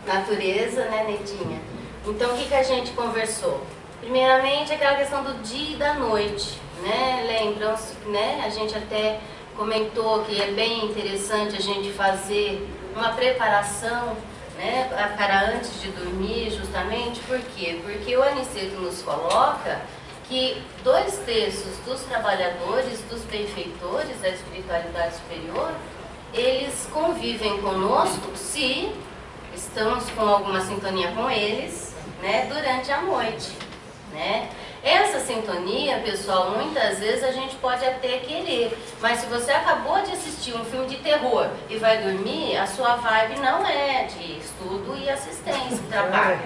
natureza, né, Netinha? Então, o que a gente conversou? Primeiramente, aquela questão do dia e da noite, né? Lembram-se, né? A gente até comentou que é bem interessante a gente fazer uma preparação, né, para antes de dormir, justamente. Por quê? Porque o Aniceto nos coloca que 2/3 dos trabalhadores, dos benfeitores da espiritualidade superior, eles convivem conosco se estamos com alguma sintonia com eles, né, durante a noite, né? Essa sintonia, pessoal, muitas vezes a gente pode até querer, mas se você acabou de assistir um filme de terror e vai dormir, a sua vibe não é de estudo e assistência, trabalho,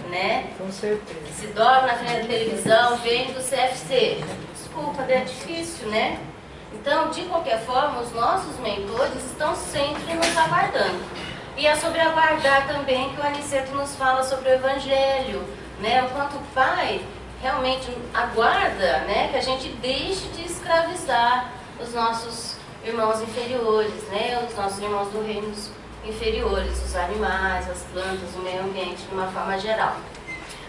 né? Com certeza. Se dorme na frente da televisão, vendo o CFC. Desculpa, é difícil, né? Então, de qualquer forma, os nossos mentores estão sempre nos aguardando. E é sobre aguardar também que o Aniceto nos fala sobre o Evangelho, né? O quanto o Pai realmente aguarda, né, que a gente deixe de escravizar os nossos irmãos inferiores, né, os nossos irmãos do reino inferiores, os animais, as plantas, o meio ambiente de uma forma geral.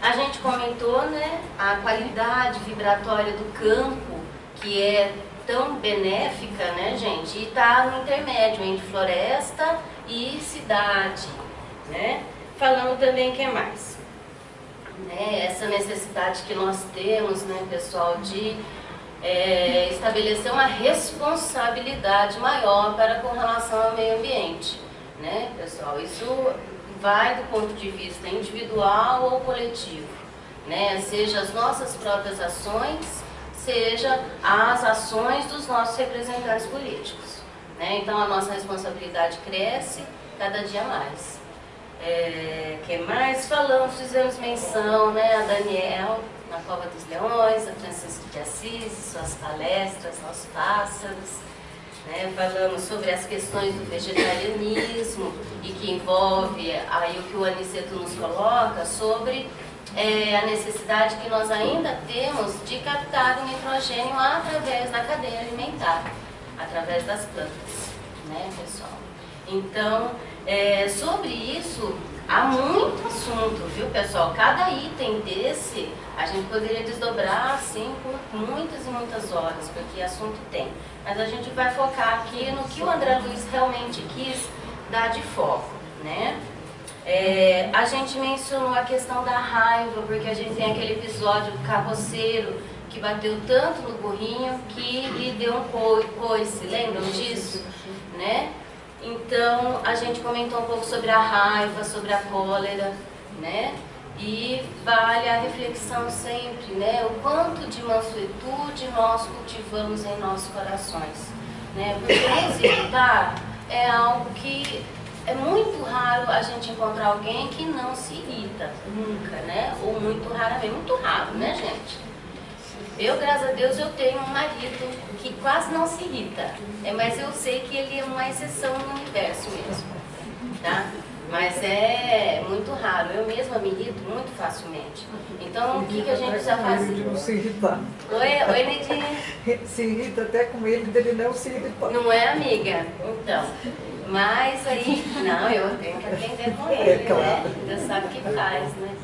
A gente comentou, né, a qualidade vibratória do campo, que é tão benéfica, né, gente, e está no intermédio entre floresta e cidade, né. Falando também o que mais? Essa necessidade que nós temos, né, pessoal, de estabelecer uma responsabilidade maior para com relação ao meio ambiente, né, pessoal? Isso vai do ponto de vista individual ou coletivo, né? Seja as nossas próprias ações, seja as ações dos nossos representantes políticos, né? Então a nossa responsabilidade cresce cada dia mais. Que mais falamos, fizemos menção, né, a Daniel na Cova dos Leões, a Francisco de Assis, suas palestras aos pássaros, né? Falamos sobre as questões do vegetarianismo e que envolve aí o que o Aniceto nos coloca sobre a necessidade que nós ainda temos de captar o nitrogênio através da cadeia alimentar, através das plantas, né, pessoal? Então, sobre isso, há muito assunto, viu, pessoal? Cada item desse, a gente poderia desdobrar, assim, por muitas e muitas horas, porque assunto tem. Mas a gente vai focar aqui no que o André Luiz realmente quis dar de foco, né? A gente mencionou a questão da raiva, porque a gente tem aquele episódio do carroceiro que bateu tanto no burrinho que lhe deu um coice, lembram disso? Né? Então, a gente comentou um pouco sobre a raiva, sobre a cólera, né? E vale a reflexão sempre, né? O quanto de mansuetude nós cultivamos em nossos corações, né? Porque nos irritar é algo que é muito raro a gente encontrar alguém que não se irrita, nunca, né? Ou muito raramente, muito raro, né, gente? Eu, graças a Deus, eu tenho um marido que quase não se irrita, mas eu sei que ele é uma exceção no universo mesmo, tá? Mas é muito raro, eu mesma me irrito muito facilmente. Então, o que a gente precisa fazer? De não se irritar. Oi, Nedinha. Se irrita até com ele dele não se irritar. Não é, amiga? Então, mas aí, não, eu tenho que aprender com ele, claro, né? Deus sabe o que faz, né?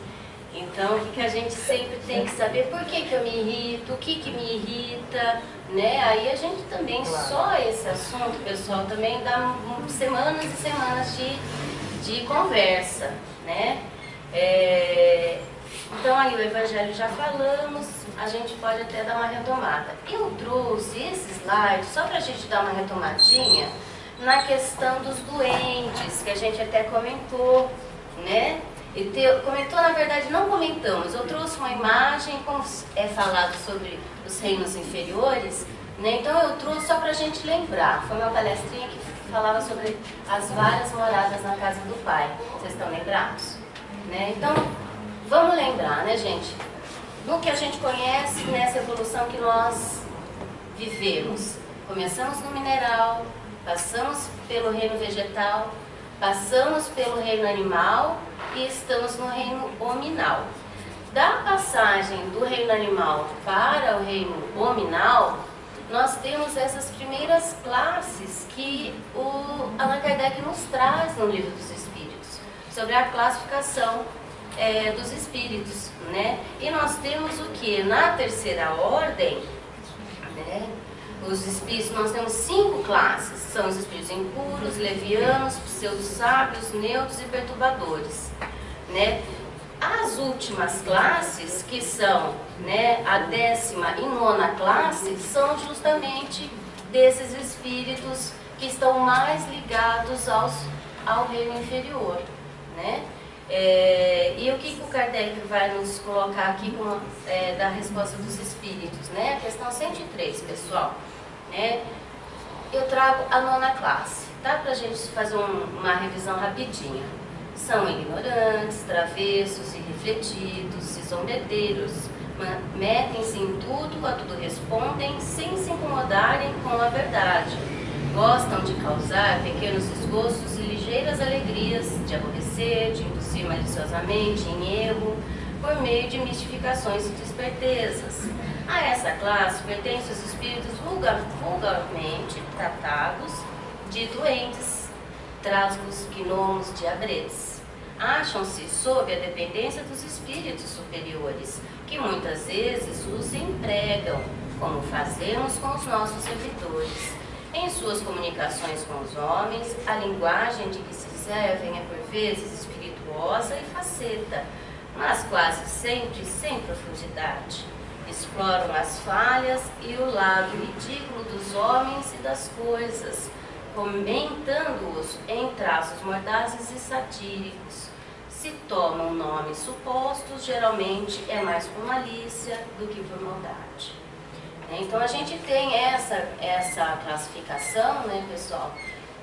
Então, o que a gente sempre tem que saber, por que eu me irrito, o que me irrita, né? Aí a gente também, só esse assunto, pessoal, também dá semanas e semanas de conversa, né? Então, aí o Evangelho já falamos, a gente pode até dar uma retomada. Eu trouxe esse slide só para a gente dar uma retomadinha na questão dos doentes, que a gente até comentou, né? Comentou, na verdade, não comentamos. Eu trouxe uma imagem, como é falado sobre os reinos inferiores, né? Então eu trouxe só para a gente lembrar. Foi uma palestrinha que falava sobre as várias moradas na casa do Pai. Vocês estão lembrados? Né? Então, vamos lembrar, né, gente? Do que a gente conhece nessa evolução que nós vivemos. Começamos no mineral, passamos pelo reino vegetal, passamos pelo reino animal e estamos no reino hominal. Da passagem do reino animal para o reino hominal, nós temos essas primeiras classes que o Allan Kardec nos traz no Livro dos Espíritos. sobre a classificação dos espíritos, né? E nós temos o que? Na terceira ordem, né? Os espíritos, nós temos 5 classes, são os espíritos impuros, levianos, pseudo-sábios, neutros e perturbadores, né? As últimas classes, que são, né, a 10ª e 9ª classe, são justamente desses espíritos que estão mais ligados ao reino inferior, né? E o que o Kardec vai nos colocar aqui da resposta dos espíritos, né? A questão 103, pessoal, né? Eu trago a 9ª classe, tá? Pra gente fazer uma revisão rapidinha. São ignorantes, travessos, irrefletidos, zombeteiros, metem-se em tudo, a tudo respondem, sem se incomodarem com a verdade. Gostam de causar pequenos desgostos e ligeiras alegrias, de aborrecer, de induzir maliciosamente em erro, por meio de mistificações e despertezas. A essa classe pertencem os espíritos vulgarmente tratados de doentes, trasgos, gnomos, diabretes. Acham-se sob a dependência dos espíritos superiores, que muitas vezes os empregam, como fazemos com os nossos servidores. Em suas comunicações com os homens, a linguagem de que se servem é por vezes espirituosa e faceta, mas quase sempre sem profundidade. Exploram as falhas e o lado ridículo dos homens e das coisas, comentando-os em traços mordazes e satíricos. Se tomam nomes supostos, geralmente é mais por malícia do que por maldade. Então a gente tem essa classificação, né, pessoal?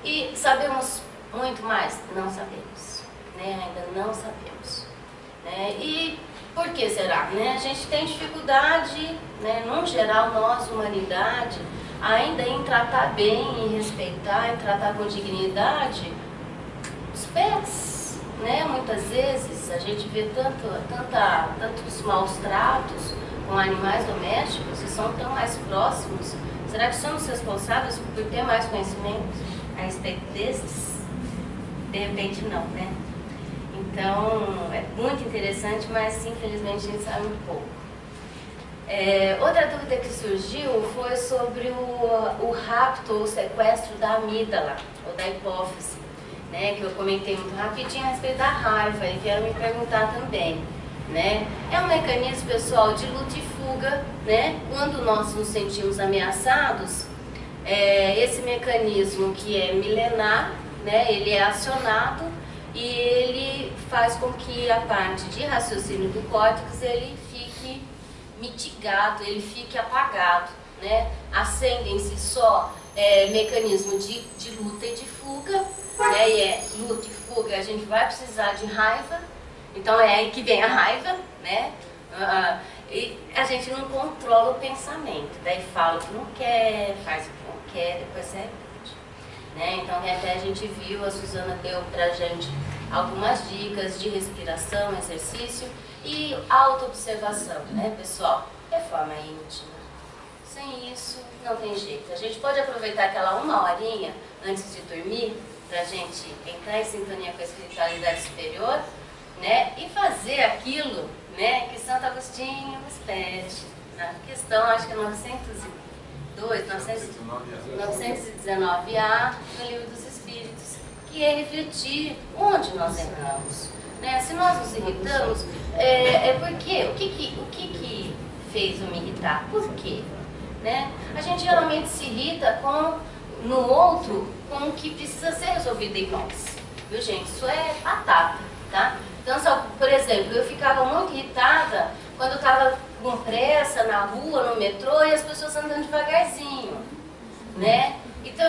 E sabemos muito mais? Não sabemos, né? Ainda não sabemos, né? E por que será? Né? A gente tem dificuldade, né, num geral, nós, humanidade, ainda em tratar bem, em respeitar, em tratar com dignidade os pets, né? Muitas vezes a gente vê tantos maus tratos com animais domésticos e são tão mais próximos. Será que somos responsáveis por ter mais conhecimento a respeito desses? De repente não, né? Então, é muito interessante, mas infelizmente a gente sabe um pouco. Outra dúvida que surgiu foi sobre o rapto ou sequestro da amígdala, ou da hipófise, né? Que eu comentei muito rapidinho a respeito da raiva, e vieram me perguntar também. Né? É um mecanismo, pessoal, de luta e fuga, né? Quando nós nos sentimos ameaçados, esse mecanismo que é milenar, né? Ele é acionado e ele faz com que a parte de raciocínio do córtex ele fique mitigado, ele fique apagado, né? Acendem-se só mecanismo de luta e de fuga, né? E luta e fuga, a gente vai precisar de raiva. Então é aí que vem a raiva, né? E a gente não controla o pensamento, daí fala o que não quer, faz o que não quer, depois repete, né? Então até a gente viu, a Suzana deu pra gente algumas dicas de respiração, exercício e autoobservação, né, pessoal? De forma íntima. Sem isso, não tem jeito. A gente pode aproveitar aquela 1 horinha antes de dormir pra gente entrar em sintonia com a espiritualidade superior, né, e fazer aquilo, né, que Santo Agostinho nos pede, na questão, acho que é 919A do Livro dos Espíritos, que é refletir onde nós erramos, né? Se nós nos irritamos, por quê? O que fez eu me irritar? Por quê? Né? A gente geralmente se irrita no outro com o que precisa ser resolvido em nós, viu, gente? Isso é batata, tá? Então, por exemplo, eu ficava muito irritada quando eu estava com pressa na rua, no metrô, e as pessoas andando devagarzinho, né? Então,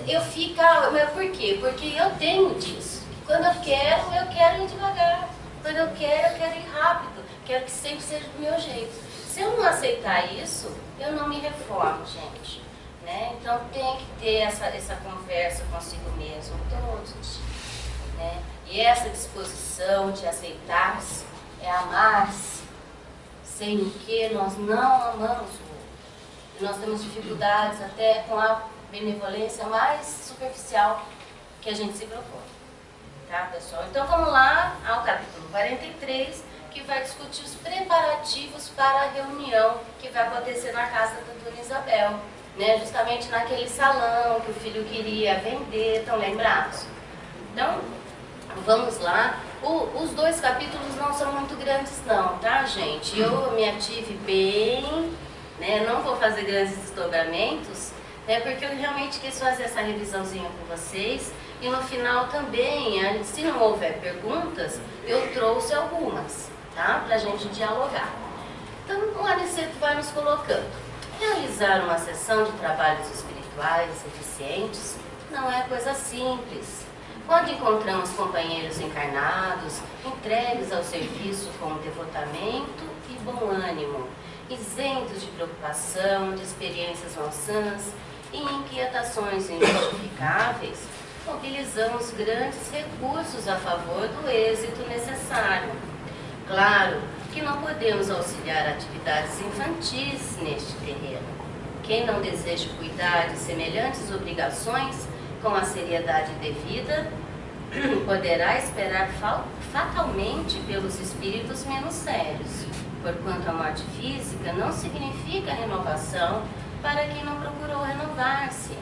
eu ficava, mas por quê? Porque eu tenho disso. Quando eu quero ir devagar. Quando eu quero ir rápido. Quero que sempre seja do meu jeito. Se eu não aceitar isso, eu não me reformo, gente, né? Então, tem que ter essa conversa consigo mesmo todos os dias, né? E essa disposição de aceitar-se, amar-se, sem o que nós não amamos o outro. E nós temos dificuldades até com a benevolência mais superficial que a gente se propõe. tá, pessoal? Então vamos lá ao capítulo 43, que vai discutir os preparativos para a reunião que vai acontecer na casa da Dona Isabel, né? Justamente naquele salão que o filho queria vender, estão lembrados? Então, vamos lá. Os 2 capítulos não são muito grandes não, tá, gente? Eu me ative bem, né? Não vou fazer grandes desdobramentos, né? Porque eu realmente quis fazer essa revisãozinha com vocês. E no final também, se não houver perguntas, eu trouxe algumas, tá? Pra gente dialogar. Então, o Aniceto vai nos colocando. Realizar uma sessão de trabalhos espirituais eficientes não é coisa simples. Quando encontramos companheiros encarnados, entregues ao serviço com devotamento e bom ânimo, isentos de preocupação, de experiências maçãs e inquietações injustificáveis, mobilizamos grandes recursos a favor do êxito necessário. Claro que não podemos auxiliar atividades infantis neste terreno. Quem não deseja cuidar de semelhantes obrigações com a seriedade devida, poderá esperar fatalmente pelos espíritos menos sérios, porquanto a morte física não significa renovação para quem não procurou renovar-se.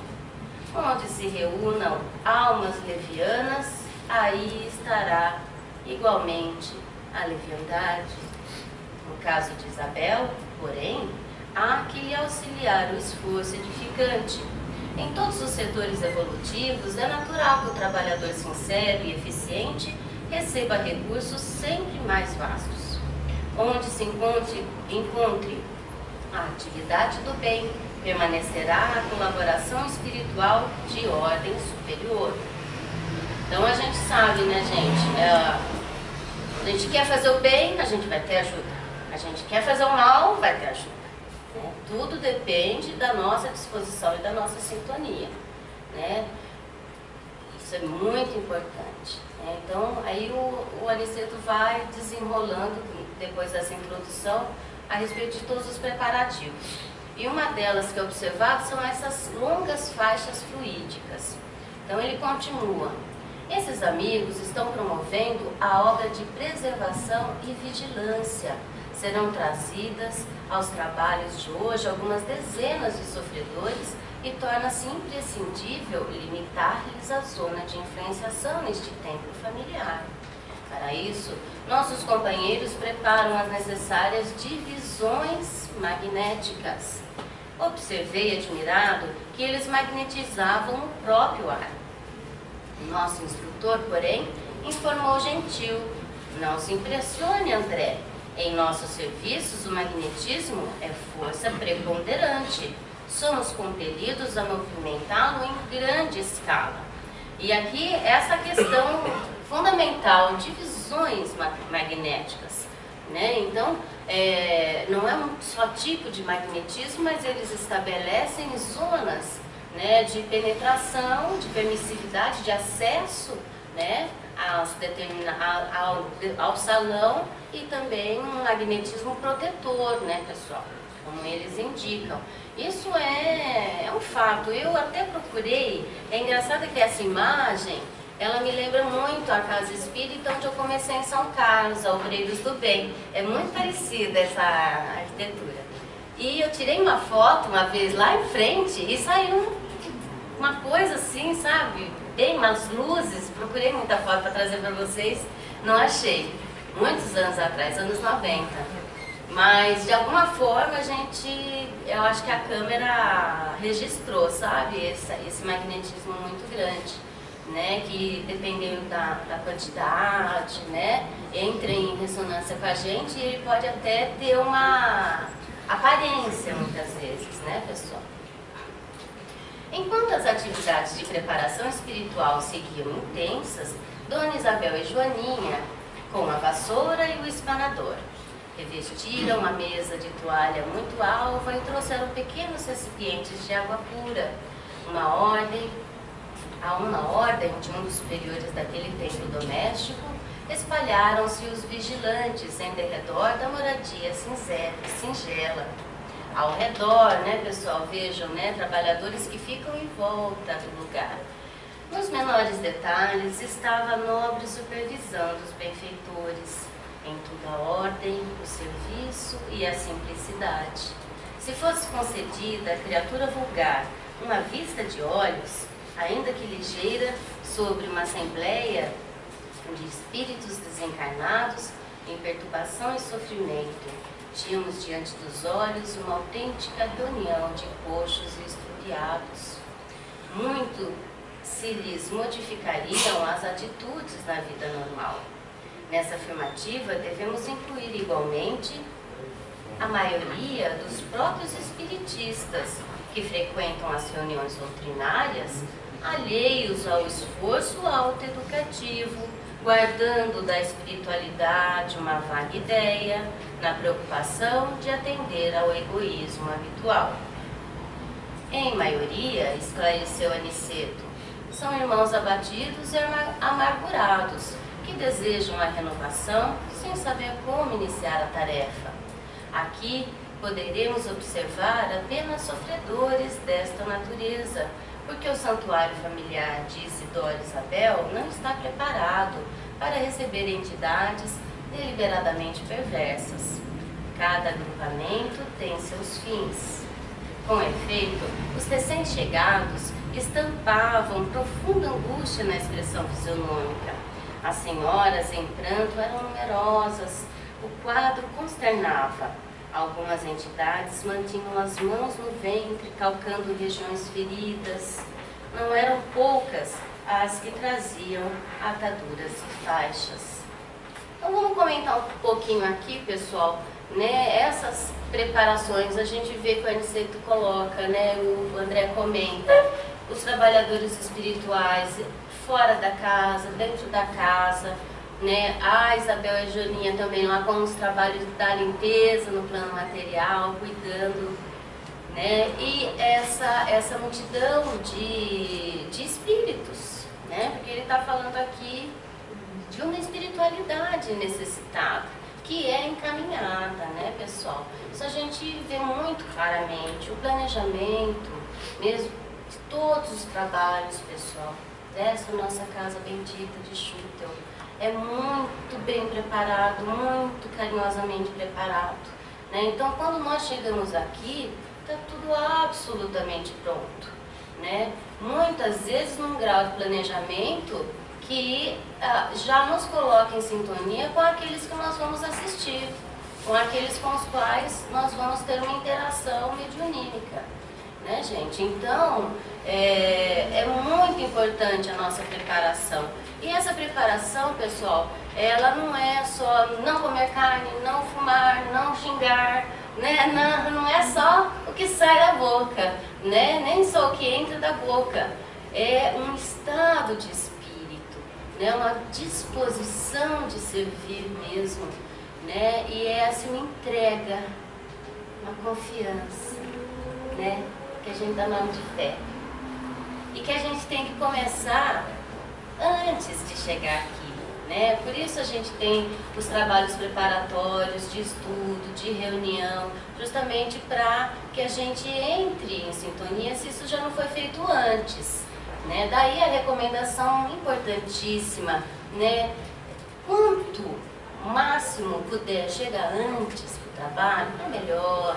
Onde se reúnam almas levianas, aí estará igualmente a leviandade. No caso de Isabel, porém, há que lhe auxiliar o esforço edificante. Em todos os setores evolutivos, é natural que o trabalhador sincero e eficiente receba recursos sempre mais vastos. Onde se encontre a atividade do bem, permanecerá a colaboração espiritual de ordem superior. Então a gente sabe, né, gente? A gente quer fazer o bem, a gente vai ter ajuda. A gente quer fazer o mal, vai ter ajuda. Né? Tudo depende da nossa disposição e da nossa sintonia. Né? Isso é muito importante. Né? Então aí o Aniceto vai desenrolando, depois dessa introdução, a respeito de todos os preparativos. E uma delas que é observada são essas longas faixas fluídicas. Então ele continua. Esses amigos estão promovendo a obra de preservação e vigilância. Serão trazidas aos trabalhos de hoje algumas dezenas de sofredores e torna-se imprescindível limitar-lhes a zona de influenciação neste templo familiar. Para isso, nossos companheiros preparam as necessárias divisões magnéticas. Observei admirado que eles magnetizavam o próprio ar. Nosso instrutor, porém, informou gentil: não se impressione, André. Em nossos serviços, o magnetismo é força preponderante. Somos compelidos a movimentá-lo em grande escala. E aqui, essa questão fundamental, divisões magnéticas. Né? Então, não é um só tipo de magnetismo, mas eles estabelecem zonas, né, de penetração, de permissividade, de acesso, né, ao salão, e também um magnetismo protetor, né, pessoal, como eles indicam. Isso é um fato. Eu até procurei, é engraçado que essa imagem, ela me lembra muito a Casa Espírita, onde eu comecei em São Carlos, a Obreiros do Bem. É muito parecida essa arquitetura. E eu tirei uma foto uma vez lá em frente e saiu uma coisa assim, sabe? Bem umas luzes. Procurei muita foto para trazer para vocês, não achei. Muitos anos atrás, anos 90. Mas de alguma forma eu acho que a câmera registrou, sabe? Esse magnetismo muito grande. Né, que dependendo da quantidade, né, entra em ressonância com a gente, e ele pode até ter uma aparência muitas vezes, né, pessoal? Enquanto as atividades de preparação espiritual seguiam intensas, Dona Isabel e Joaninha, com a vassoura e o espanador, revestiram a mesa de toalha muito alva e trouxeram pequenos recipientes de água pura, a uma ordem de um dos superiores daquele templo doméstico, espalharam-se os vigilantes em derredor da moradia singela. Ao redor, né, pessoal, vejam, né, trabalhadores que ficam em volta do lugar. Nos menores detalhes estava a nobre supervisão dos benfeitores, em toda a ordem, o serviço e a simplicidade. Se fosse concedida à criatura vulgar uma vista de olhos, ainda que ligeira, sobre uma assembleia de espíritos desencarnados em perturbação e sofrimento, tínhamos diante dos olhos uma autêntica reunião de coxos e estrupiados. Muito se lhes modificariam as atitudes na vida normal. Nessa afirmativa, devemos incluir igualmente a maioria dos próprios espiritistas que frequentam as reuniões doutrinárias, alheios ao esforço autoeducativo, guardando da espiritualidade uma vaga ideia, na preocupação de atender ao egoísmo habitual. Em maioria, esclareceu Aniceto, são irmãos abatidos e amargurados, que desejam a renovação sem saber como iniciar a tarefa. Aqui poderemos observar apenas sofredores desta natureza, porque o santuário familiar de Isidoro e Isabel não está preparado para receber entidades deliberadamente perversas. Cada agrupamento tem seus fins. Com efeito, os recém-chegados estampavam profunda angústia na expressão fisionômica. As senhoras em pranto eram numerosas, o quadro consternava. Algumas entidades mantinham as mãos no ventre, calcando regiões feridas. Não eram poucas as que traziam ataduras e faixas. Então vamos comentar um pouquinho aqui, pessoal, né? Essas preparações a gente vê que o Aniceto coloca, né? O André comenta, os trabalhadores espirituais fora da casa, dentro da casa, né? A Isabel e a Joaninha também lá com os trabalhos da limpeza no plano material, cuidando, né? E essa multidão de espíritos, né? Porque ele está falando aqui de uma espiritualidade necessitada, que é encaminhada, né, pessoal? Isso a gente vê muito claramente, o planejamento mesmo de todos os trabalhos, pessoal, dessa nossa casa bendita de Schutel. É muito bem preparado, muito carinhosamente preparado, né? Então, quando nós chegamos aqui, está tudo absolutamente pronto, né? Muitas vezes num grau de planejamento que já nos coloca em sintonia com aqueles que nós vamos assistir, com aqueles com os quais nós vamos ter uma interação mediunímica, né, gente? Então, é muito importante a nossa preparação. E essa preparação, pessoal, ela não é só não comer carne, não fumar, não xingar, né? Não é só o que sai da boca, né? Nem só o que entra da boca. É um estado de espírito, né? Uma disposição de servir mesmo, né? E é assim uma entrega, uma confiança, né? Que a gente dá nome de fé. E que a gente tem que começar antes de chegar aqui, né? Por isso a gente tem os trabalhos preparatórios de estudo, de reunião, justamente para que a gente entre em sintonia se isso já não foi feito antes, né? Daí a recomendação importantíssima, né? Quanto máximo puder chegar antes do trabalho, é melhor,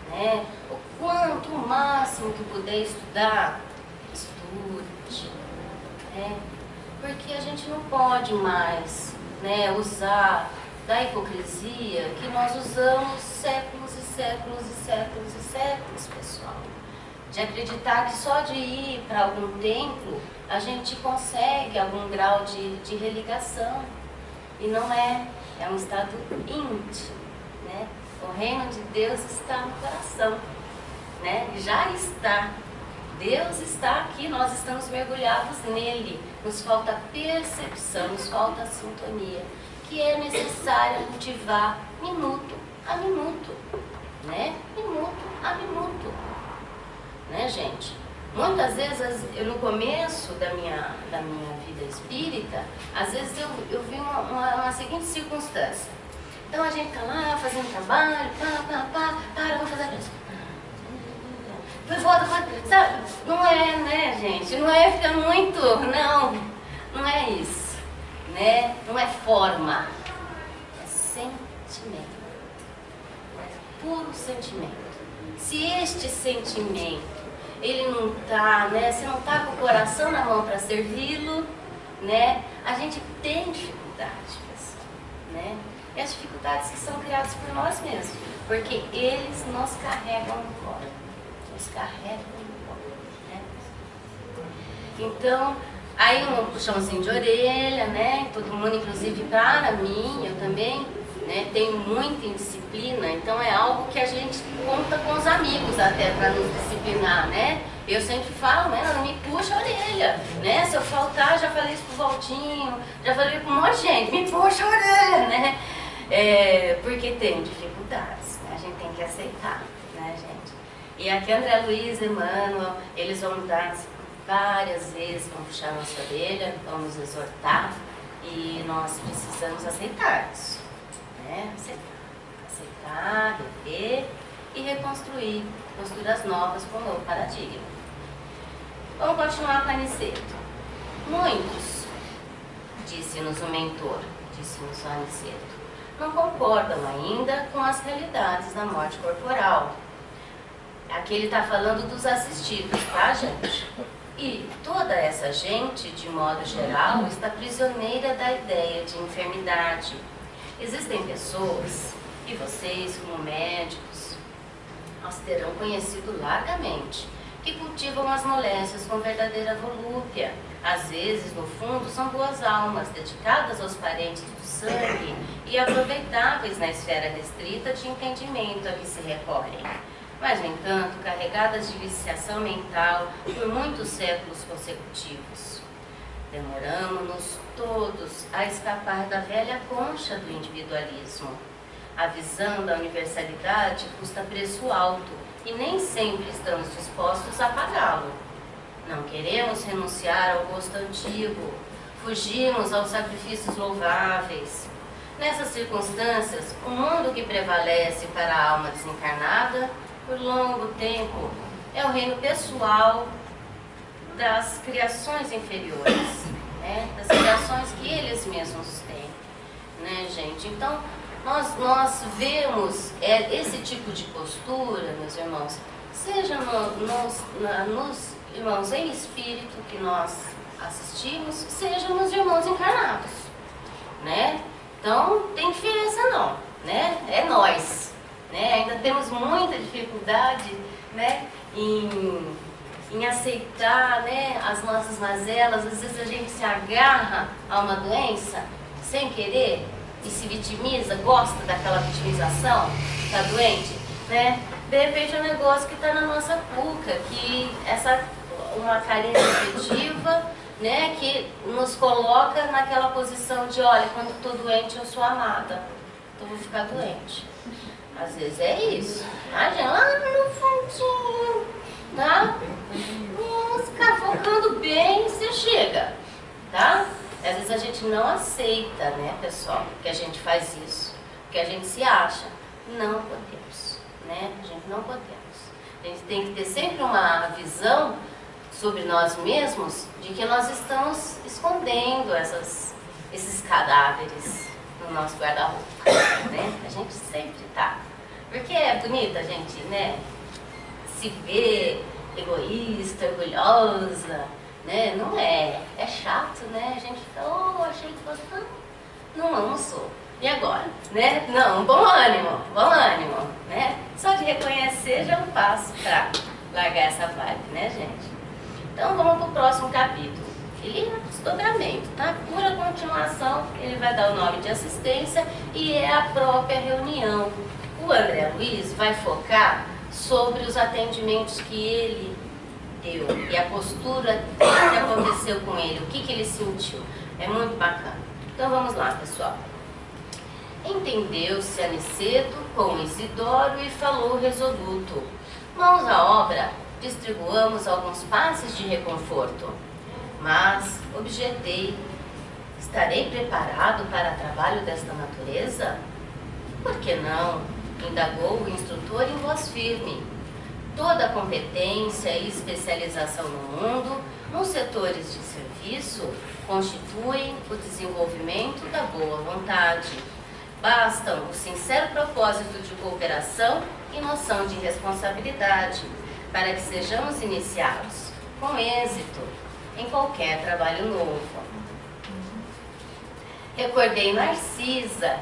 né? O quanto máximo que puder estudar, estude, né? Porque a gente não pode mais, né, usar da hipocrisia que nós usamos séculos e séculos e séculos e séculos, pessoal. De acreditar que só de ir para algum templo a gente consegue algum grau de religação. E não é, é um estado íntimo, né? O reino de Deus está no coração, né? Já está. Deus está aqui, nós estamos mergulhados nele. Nos falta percepção, nos falta sintonia, que é necessário cultivar minuto a minuto, né? Minuto a minuto, né, gente? Muitas vezes, no começo da minha vida espírita, às vezes eu vi uma seguinte circunstância. Então a gente está lá fazendo trabalho, vamos fazer isso. sabe? Não é, né, gente? Não é ficar muito, não é isso, né? Não é forma, é sentimento, é puro sentimento. Se este sentimento, ele não tá, né? Se não tá com o coração na mão para servi-lo, né? A gente tem dificuldade, pessoal, né? E as dificuldades que são criadas por nós mesmos, porque eles nos carregam no colo, né? Então, aí um puxãozinho de orelha, né? Todo mundo, inclusive para mim, eu também, né, tenho muita indisciplina, então é algo que a gente conta com os amigos até para nos disciplinar, né? Eu sempre falo, né, não me puxa a orelha, né? Se eu faltar, já falei isso pro Valtinho, já falei com um monte de gente, me puxa a orelha, né? Porque tem dificuldades, né? A gente tem que aceitar, né, gente? E aqui André Luiz, Emmanuel, eles vão dar várias vezes, vão puxar a nossa orelha, vão nos exortar, e nós precisamos aceitar isso, né? Aceitar, rever e reconstruir posturas novas com um novo paradigma. Vamos continuar com Aniceto. Muitos, disse-nos o mentor, disse-nos o Aniceto, não concordam ainda com as realidades da morte corporal. Aqui ele está falando dos assistidos, tá, gente? E toda essa gente, de modo geral, está prisioneira da ideia de enfermidade. Existem pessoas, e vocês, como médicos, nós terão conhecido largamente, que cultivam as moléstias com verdadeira volúpia. Às vezes, no fundo, são boas almas, dedicadas aos parentes do sangue e aproveitáveis na esfera restrita de entendimento a que se recorrem. Mas, no entanto, carregadas de viciação mental por muitos séculos consecutivos. Demoramos-nos todos a escapar da velha concha do individualismo. A visão da universalidade custa preço alto e nem sempre estamos dispostos a pagá-lo. Não queremos renunciar ao gosto antigo, fugimos aos sacrifícios louváveis. Nessas circunstâncias, o mundo que prevalece para a alma desencarnada, por longo tempo, é o reino pessoal das criações inferiores, né? Das criações que eles mesmos têm, né, gente? Então, nós vemos esse tipo de postura, meus irmãos, seja nos irmãos em espírito que nós assistimos, seja nos irmãos encarnados, né? Então, tem diferença não, né? É nós, né? Ainda temos muita dificuldade, né, em aceitar, né, as nossas mazelas. Às vezes a gente se agarra a uma doença sem querer e se vitimiza, gosta daquela vitimização, tá doente, né? De repente é um negócio que está na nossa cuca, que uma carência afetiva, né, que nos coloca naquela posição de, olha, quando estou doente eu sou amada, então vou ficar doente. Às vezes é isso, tá, gente? Lá no fundinho, tá? Ficar focando bem, você chega, tá? Às vezes a gente não aceita, né, pessoal, que a gente faz isso, que a gente se acha. Não podemos, né? A gente não podemos. A gente tem que ter sempre uma visão sobre nós mesmos de que nós estamos escondendo esses cadáveres no nosso guarda-roupa, né? A gente sempre tá. Porque é bonita a gente, né, se ver egoísta, orgulhosa, né? Não é. É chato, né? A gente fica, oh, achei que fosse... Não sou. E agora, né? Não, bom ânimo, né? Só de reconhecer já é um passo para largar essa vibe, né, gente? Então vamos para o próximo capítulo. Ele é desdobramento, tá? Pura continuação, ele vai dar o nome de assistência e é a própria reunião. O André Luiz vai focar sobre os atendimentos que ele deu e a postura que aconteceu com ele, o que ele sentiu. É muito bacana. Então vamos lá, pessoal. Entendeu-se Aniceto com Isidoro e falou resoluto. Mãos à obra, distribuamos alguns passes de reconforto. Mas, objetei, estarei preparado para trabalho desta natureza? Por que não? Indagou o instrutor em voz firme. Toda competência e especialização no mundo, nos setores de serviço, constituem o desenvolvimento da boa vontade. Bastam o sincero propósito de cooperação e noção de responsabilidade para que sejamos iniciados com êxito em qualquer trabalho novo. Recordei Narcisa,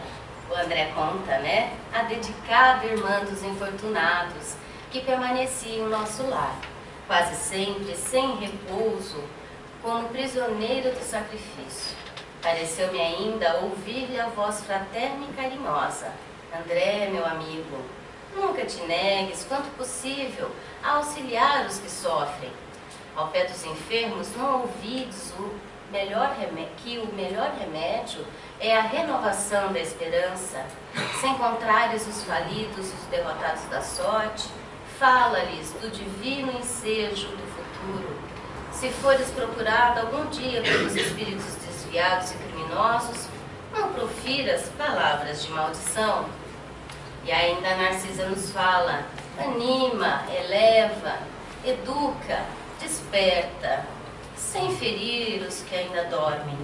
o André conta, né? A dedicada irmã dos infortunados, que permanecia em nosso lar, quase sempre sem repouso, como prisioneira do sacrifício. Pareceu-me ainda ouvir-lhe a voz fraterna e carinhosa: André, meu amigo, nunca te negues, quanto possível, a auxiliar os que sofrem. Ao pé dos enfermos, não ouvides que o melhor remédio é a renovação da esperança. Se encontrares os falidos, os derrotados da sorte, fala-lhes do divino ensejo do futuro. Se fores procurado algum dia pelos espíritos desviados e criminosos, não profiras palavras de maldição. E ainda a Narcisa nos fala: anima, eleva, educa, desperta, sem ferir os que ainda dormem.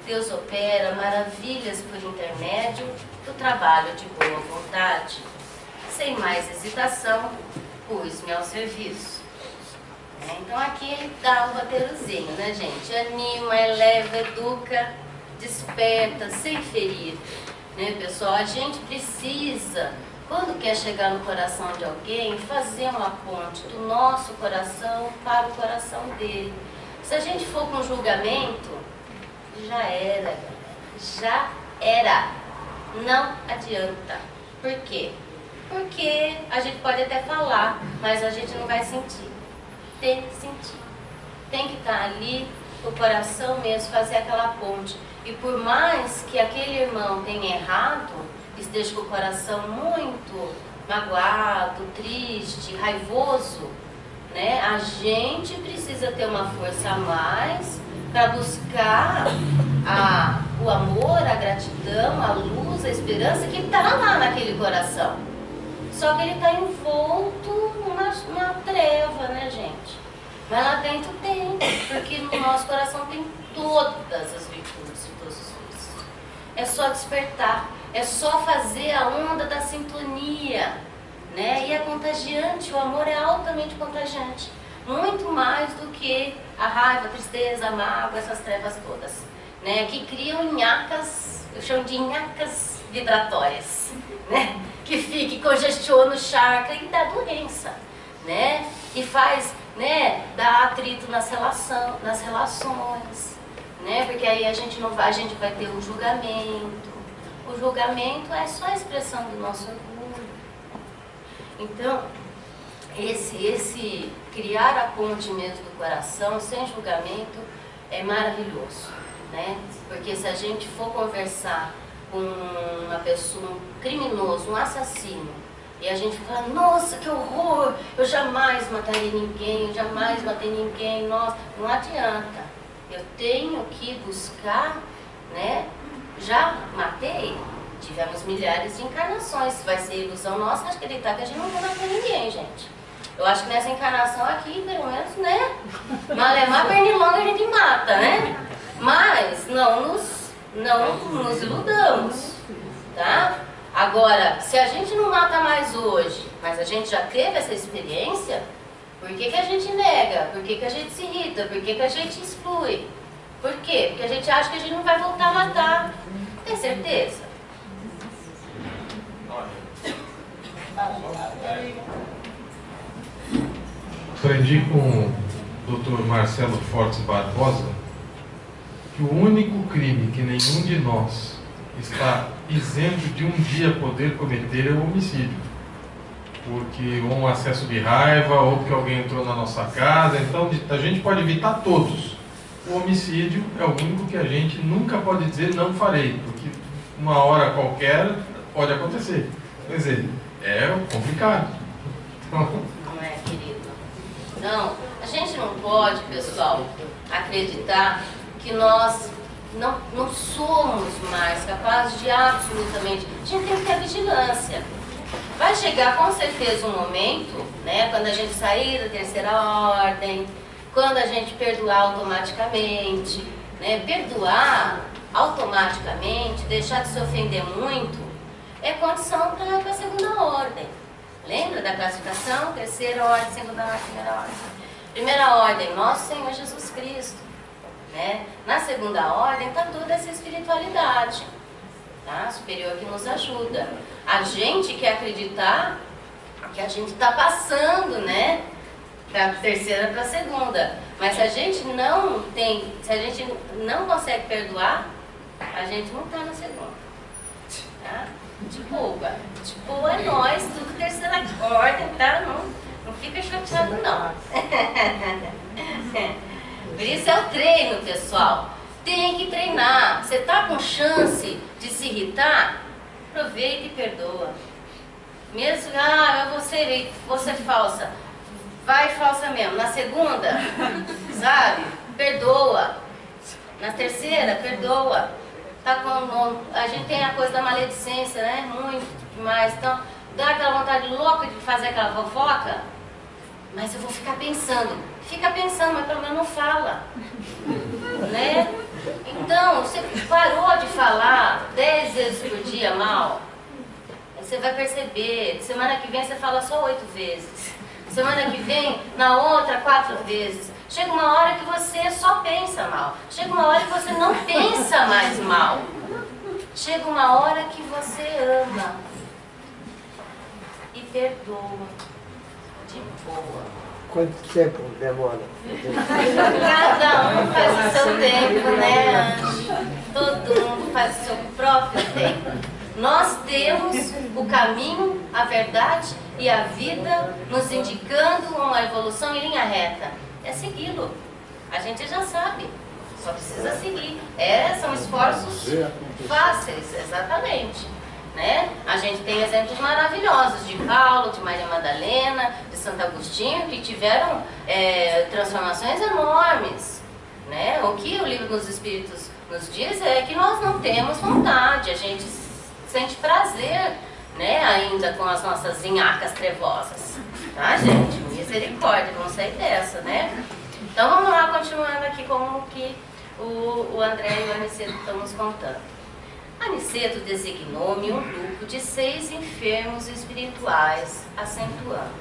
Deus opera maravilhas por intermédio do trabalho de boa vontade. Sem mais hesitação, pus-me ao serviço. Então aqui ele dá o roteirozinho, né, gente? Anima, eleva, educa, desperta, sem ferir. Né, pessoal? A gente precisa, quando quer chegar no coração de alguém, fazer uma ponte do nosso coração para o coração dele. Se a gente for com julgamento, já era, já era. Não adianta. Por quê? Porque a gente pode até falar, mas a gente não vai sentir. Tem que sentir. Tem que estar ali, o coração mesmo, fazer aquela ponte. E por mais que aquele irmão tenha errado, esteja com o coração muito magoado, triste, raivoso, né? A gente precisa ter uma força a mais para buscar o amor, a gratidão, a luz, a esperança que está lá naquele coração. Só que ele está envolto numa treva, né, gente? Mas lá dentro tem, porque no nosso coração tem todas as virtudes e todos os vícios. É só despertar, é só fazer a onda da sintonia, né? E é contagiante, o amor é altamente contagiante. Muito mais do que a raiva, a tristeza, a mágoa, essas trevas todas, né? Que criam nhacas, eu chamo de nhacas vibratórias, né? Que congestiona o chakra e dá doença, né? E faz, né, dá atrito nas relações, né? Porque aí a gente vai ter um julgamento. O julgamento é só a expressão do nosso orgulho. Então, esse criar a ponte mesmo do coração, sem julgamento, é maravilhoso, né? Porque se a gente for conversar com uma pessoa, um criminoso, um assassino, e a gente fala: nossa, que horror, eu jamais mataria ninguém, eu jamais matei ninguém, nossa, não adianta. Eu tenho que buscar, né? Já matei, tivemos milhares de encarnações, vai ser ilusão nossa acreditar que a gente não vai matar ninguém, gente. Eu acho que nessa encarnação aqui, pelo menos, né? Malemar, pernilonga a gente mata, né? Mas não nos iludamos, tá? Agora, se a gente não mata mais hoje, mas a gente já teve essa experiência, por que a gente nega? Por que a gente se irrita? Por que a gente exclui? Por quê? Porque a gente acha que a gente não vai voltar a matar. Tem certeza? Aprendi com o Dr. Marcelo Fortes Barbosa que o único crime que nenhum de nós está isento de um dia poder cometer é o homicídio. Porque um acesso de raiva, ou porque alguém entrou na nossa casa, então a gente pode evitar todos. O homicídio é o único que a gente nunca pode dizer não farei, porque uma hora qualquer pode acontecer. Quer dizer, é complicado. Então, não é, querido? Não, a gente não pode, pessoal, acreditar que nós não somos mais capazes de absolutamente... A gente tem que ter vigilância. Vai chegar com certeza um momento, né, quando a gente sair da terceira ordem, quando a gente perdoar automaticamente, né, perdoar automaticamente, deixar de se ofender muito, é condição para a segunda ordem. Lembra da classificação? Terceira ordem, segunda ordem, primeira ordem. Primeira ordem, nosso Senhor Jesus Cristo. Né? Na segunda ordem está toda essa espiritualidade, tá? Superior que nos ajuda. A gente quer acreditar que a gente está passando, né, da terceira para a segunda. Mas se a gente não consegue perdoar, a gente não está na segunda. Tá? De boa é nós, tudo terceira ordem, tá? Não fica chateado não. Por isso é o treino, pessoal. Tem que treinar. Você tá com chance de se irritar? Aproveita e perdoa. Mesmo, eu vou ser falsa. Vai falsa mesmo. Na segunda, sabe? Perdoa. Na terceira, perdoa. A gente tem a coisa da maledicência, né? Muito demais. Então, dá aquela vontade louca de fazer aquela fofoca, mas eu vou ficar pensando. Fica pensando, mas pelo menos não fala. Né? Então, você parou de falar 10 vezes por dia mal, você vai perceber. Semana que vem você fala só 8 vezes. Semana que vem, na outra, 4 vezes. Chega uma hora que você só pensa mal. Chega uma hora que você não pensa mais mal. Chega uma hora que você ama e perdoa de boa. Quanto tempo demora? Cada um faz o seu tempo, né? Todo mundo faz o seu próprio tempo. Nós temos o caminho, a verdade e a vida nos indicando uma evolução em linha reta. É segui-lo. A gente já sabe, só precisa seguir. São esforços fáceis, exatamente. Né? A gente tem exemplos maravilhosos de Paulo, de Maria Madalena, de Santo Agostinho, que tiveram transformações enormes. Né? O que o Livro dos Espíritos nos diz é que nós não temos vontade, a gente sente prazer, né, ainda com as nossas vinhacas trevosas. Tá, gente? Misericórdia, vamos sair dessa, né? Então vamos lá, continuando aqui como que o André e o Aniceto estão nos contando. Aniceto designou-me um grupo de 6 enfermos espirituais, acentuando: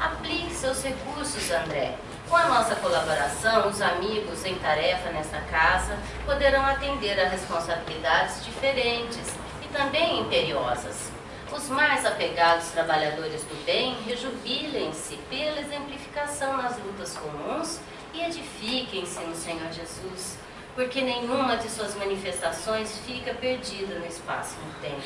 aplique seus recursos, André. Com a nossa colaboração, os amigos em tarefa nessa casa poderão atender a responsabilidades diferentes e também imperiosas. Os mais apegados trabalhadores do bem rejubilem-se pela exemplificação nas lutas comuns e edifiquem-se no Senhor Jesus, porque nenhuma de suas manifestações fica perdida no espaço e no tempo.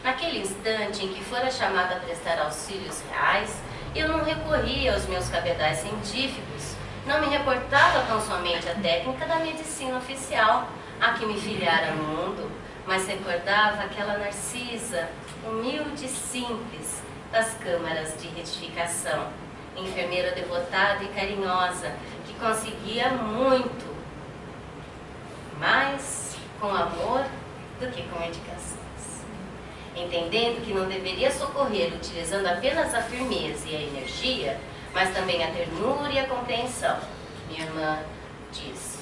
Naquele instante em que fora chamada a prestar auxílios reais, eu não recorria aos meus cabedais científicos, não me reportava tão somente à técnica da medicina oficial, a que me filiara no mundo, mas recordava aquela Narcisa, humilde e simples, das câmaras de retificação, enfermeira devotada e carinhosa, que conseguia muito, mais com amor do que com medicações. Entendendo que não deveria socorrer utilizando apenas a firmeza e a energia, mas também a ternura e a compreensão, minha irmã disse,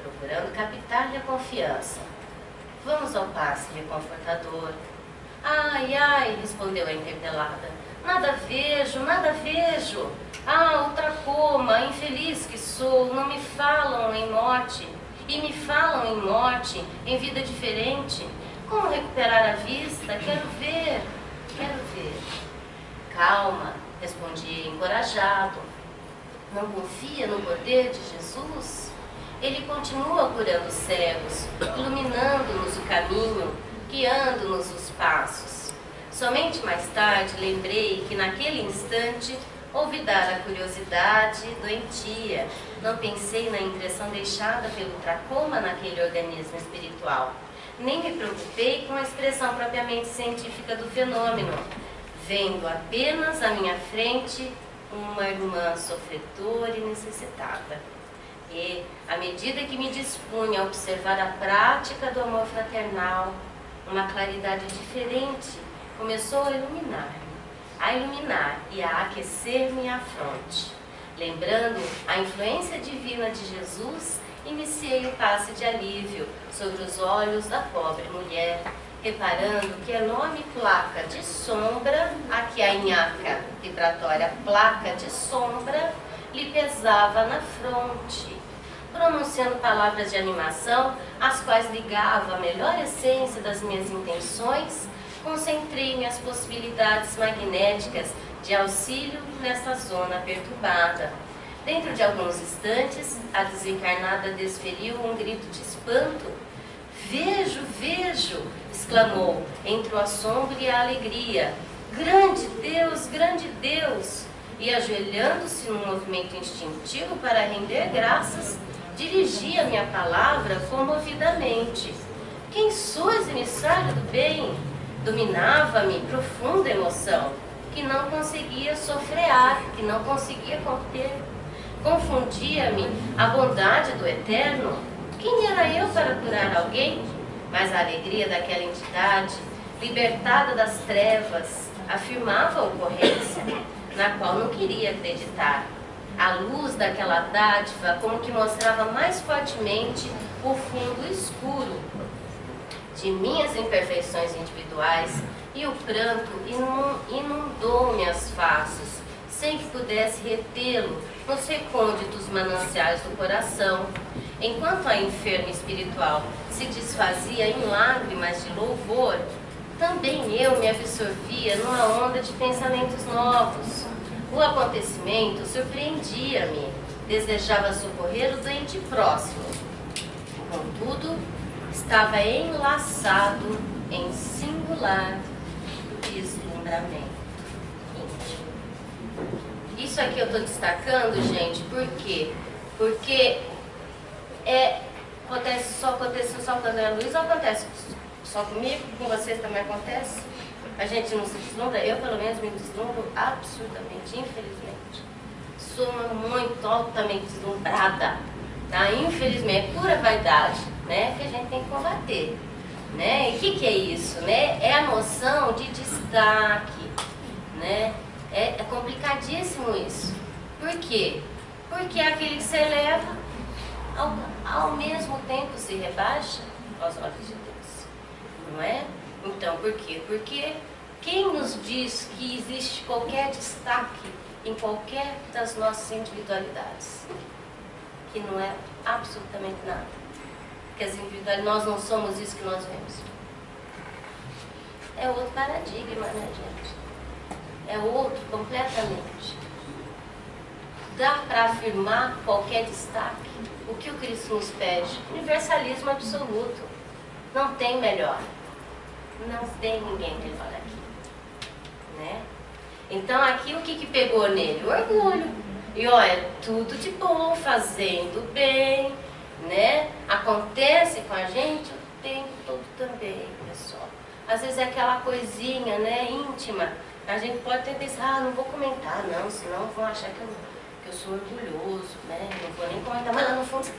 procurando captar-lhe a confiança: vamos ao passe reconfortador. Ai, ai, respondeu a interpelada, nada vejo, nada vejo. Ah, outra coma, infeliz que sou, não me falam em morte, e me falam em morte, em vida diferente. Como recuperar a vista? Quero ver, quero ver. Calma, respondi encorajado. Não confia no poder de Jesus? Ele continua curando os cegos, iluminando-nos o caminho, guiando-nos os passos. Somente mais tarde lembrei que naquele instante ouvi dar a curiosidade doentia. Não pensei na impressão deixada pelo tracoma naquele organismo espiritual. Nem me preocupei com a expressão propriamente científica do fenômeno, vendo apenas à minha frente uma irmã sofredora e necessitada. E, à medida que me dispunha a observar a prática do amor fraternal, uma claridade diferente começou a iluminar e a aquecer minha fronte. Lembrando a influência divina de Jesus, iniciei o passe de alívio sobre os olhos da pobre mulher, reparando que a enorme placa de sombra, aqui a nhaca vibratória, placa de sombra, lhe pesava na fronte, pronunciando palavras de animação, as quais ligava a melhor essência das minhas intenções. Concentrei minhas possibilidades magnéticas de auxílio nessa zona perturbada. Dentro de alguns instantes, a desencarnada desferiu um grito de espanto. Vejo, vejo! Exclamou, entre o assombro e a alegria. Grande Deus, grande Deus! E ajoelhando-se num movimento instintivo para render graças, dirigia minha palavra comovidamente. Quem sois, emissário do bem? Dominava-me profunda emoção, que não conseguia sofrear, que não conseguia conter. Confundia-me a bondade do Eterno. Quem era eu para curar alguém? Mas a alegria daquela entidade, libertada das trevas, afirmava a ocorrência, na qual não queria acreditar. A luz daquela dádiva como que mostrava mais fortemente o fundo escuro de minhas imperfeições individuais, e o pranto inundou-me as faces, sem que pudesse retê-lo nos recônditos mananciais do coração. Enquanto a enferma espiritual se desfazia em lágrimas de louvor, também eu me absorvia numa onda de pensamentos novos. O acontecimento surpreendia-me, desejava socorrer o doente próximo. Contudo, estava enlaçado em singular deslumbramento íntimo. Isso aqui eu estou destacando, gente, por quê? Porque só aconteceu só quando é a luz, ou acontece só comigo, com vocês também acontece? A gente não se deslumbra? Eu, pelo menos, me deslumbro absurdamente, infelizmente. Sou muito altamente deslumbrada, tá? Infelizmente, é pura vaidade, né? Que a gente tem que combater, né? E o que é isso, né? É a noção de destaque, né? É complicadíssimo isso. Por quê? Porque é aquele que se eleva, ao mesmo tempo se rebaixa aos olhos de Deus, não é? Então, por quê? Porque quem nos diz que existe qualquer destaque em qualquer das nossas individualidades? Que não é absolutamente nada. Que as individualidades, nós não somos isso que nós vemos. É outro paradigma, né, gente? É outro completamente. Dá para afirmar qualquer destaque? O que o Cristo nos pede? Universalismo absoluto. Não tem melhor. Não tem ninguém melhor aqui, né? Então aqui o que pegou nele? O orgulho. E olha, tudo de bom, fazendo bem, né? Acontece com a gente o tempo todo também, pessoal. Às vezes é aquela coisinha, né, íntima. A gente pode até pensar, não vou comentar não, senão vão achar que eu sou orgulhoso, né? Não vou nem comentar, mas lá no fundo,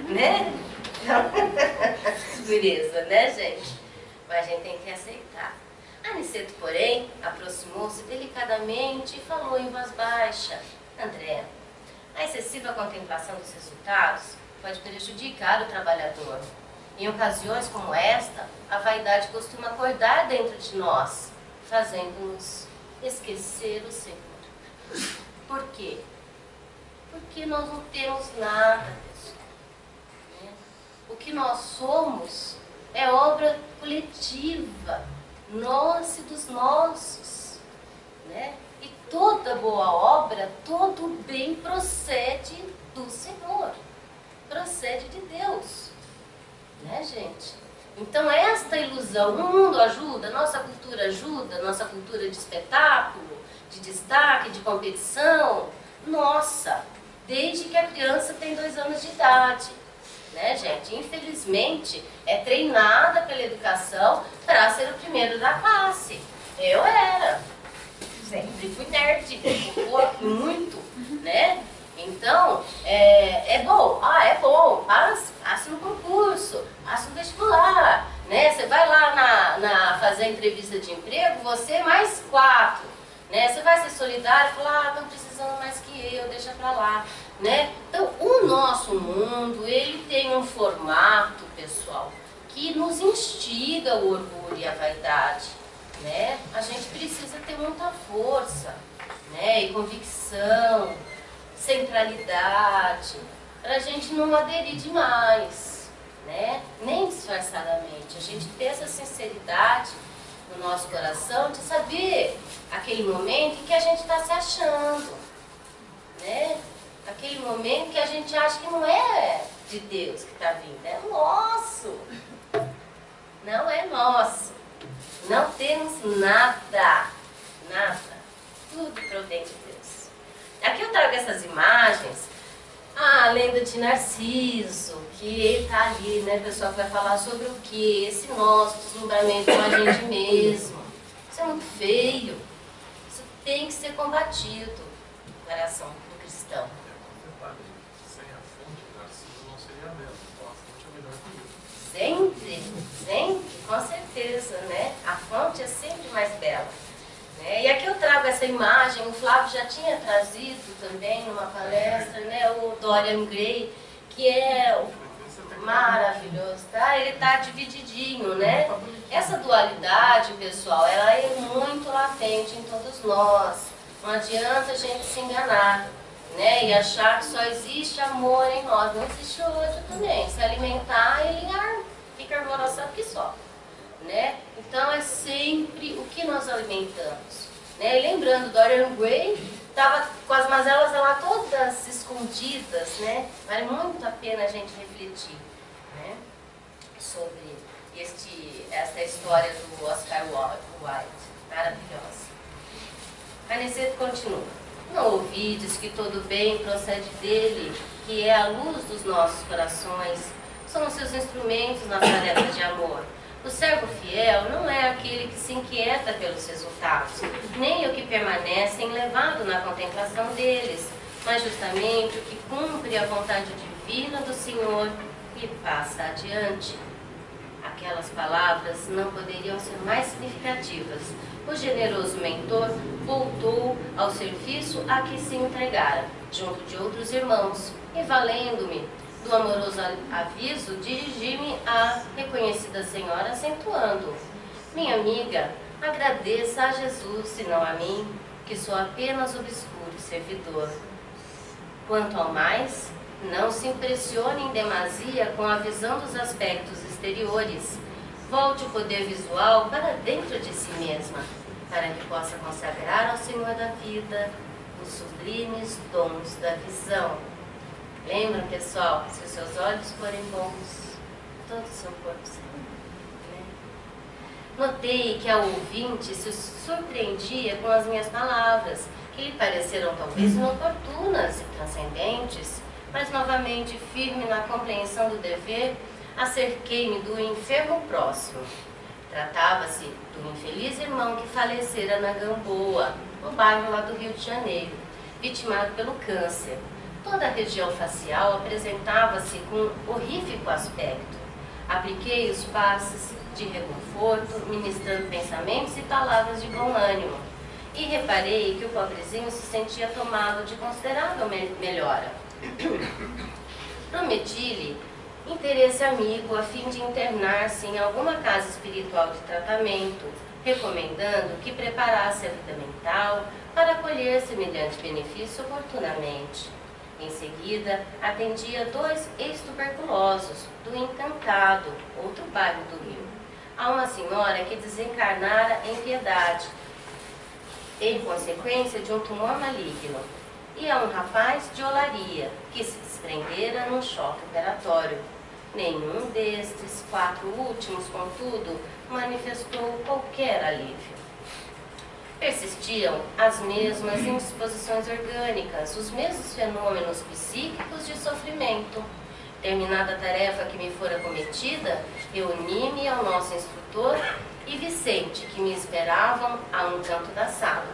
né? Dureza, né, gente? Mas a gente tem que aceitar. Aniceto, porém, aproximou-se delicadamente e falou em voz baixa: André, a excessiva contemplação dos resultados pode prejudicar o trabalhador. Em ocasiões como esta, a vaidade costuma acordar dentro de nós, fazendo-nos esquecer o Senhor. Por quê? Porque nós não temos nada, pessoal. O que nós somos é obra coletiva, nossa e dos nossos, né? E toda boa obra, todo bem procede do Senhor, procede de Deus, né, gente? Então esta ilusão, o mundo ajuda, nossa cultura ajuda, nossa cultura de espetáculo, de destaque, de competição, nossa, desde que a criança tem 2 anos de idade, né, gente? Infelizmente, é treinada pela educação para ser o primeiro da classe. Eu era, sempre fui nerd, muito, né? Então, é bom, é bom, passe no concurso, passe no vestibular, né? Você vai lá na fazer entrevista de emprego, você mais 4. Né? Você vai ser solidário e falar, estão precisando mais que eu, deixa pra lá. Né? Então, o nosso mundo, ele tem um formato, pessoal, que nos instiga o orgulho e a vaidade. Né? A gente precisa ter muita força, né? E convicção, centralidade, para a gente não aderir demais, né? Nem disfarçadamente. A gente ter essa sinceridade no nosso coração de saber aquele momento em que a gente está se achando, né? Aquele momento que a gente acha que não é de Deus que está vindo, é nosso. Não é nosso. Não temos nada, nada. Tudo provém de Deus. Aqui eu trago essas imagens, a lenda de Narciso, que ele está ali, né, pessoal, que vai falar sobre o que? Esse nosso deslumbramento com a gente mesmo. Isso é muito feio. Isso tem que ser combatido no coração do cristão. Sem a fonte de Narciso não seria a mesma, então a fonte é melhor que isso. Sempre, sempre, com certeza, né? A fonte é sempre mais bela. Né? E aqui eu trago essa imagem, o Flávio já tinha trazido também numa palestra, né? O Dorian Gray, que é maravilhoso, tá? Ele tá divididinho, né? Essa dualidade, pessoal, ela é muito latente em todos nós. Não adianta a gente se enganar, né? E achar que só existe amor em nós. Não existe ódio também. Se alimentar, ele fica alvoroçado que só. Né? Então é sempre o que nós alimentamos. Né? E lembrando, Dorian Gray estava com as mazelas lá todas escondidas, né? Vale muito a pena a gente refletir, né? Sobre esta história do Oscar Wilde, maravilhosa. Aniceto continua. Não ouvides que todo bem procede dele, que é a luz dos nossos corações, são os seus instrumentos na tarefa de amor. O servo fiel não é aquele que se inquieta pelos resultados, nem o que permanece enlevado na contemplação deles, mas justamente o que cumpre a vontade divina do Senhor e passa adiante. Aquelas palavras não poderiam ser mais significativas. O generoso mentor voltou ao serviço a que se entregara, junto de outros irmãos, e valendo-me do amoroso aviso, dirigi-me à reconhecida senhora, acentuando: minha amiga, agradeça a Jesus, senão a mim, que sou apenas obscuro servidor. Quanto ao mais, não se impressione em demasia com a visão dos aspectos exteriores. Volte o poder visual para dentro de si mesma, para que possa consagrar ao Senhor da vida os sublimes dons da visão. Lembram, pessoal, se os seus olhos forem bons, todo o seu corpo será. Né? Notei que a ouvinte se surpreendia com as minhas palavras, que lhe pareceram talvez inoportunas e transcendentes, mas novamente firme na compreensão do dever, acerquei-me do enfermo próximo. Tratava-se do infeliz irmão que falecera na Gamboa, no bairro lá do Rio de Janeiro, vitimado pelo câncer. Toda a região facial apresentava-se com horrífico aspecto. Apliquei os passes de reconforto, ministrando pensamentos e palavras de bom ânimo. E reparei que o pobrezinho se sentia tomado de considerável melhora. Prometi-lhe interesse amigo a fim de internar-se em alguma casa espiritual de tratamento, recomendando que preparasse a vida mental para acolher semelhante benefício oportunamente. Em seguida, atendia 2 ex-tuberculosos do Encantado, outro bairro do Rio, a uma senhora que desencarnara em Piedade, em consequência de um tumor maligno, e a um rapaz de Olaria, que se desprendera num choque operatório. Nenhum destes 4 últimos, contudo, manifestou qualquer alívio. Persistiam as mesmas indisposições orgânicas, os mesmos fenômenos psíquicos de sofrimento. Terminada a tarefa que me fora cometida, reuni-me ao nosso instrutor e Vicente, que me esperavam a um canto da sala.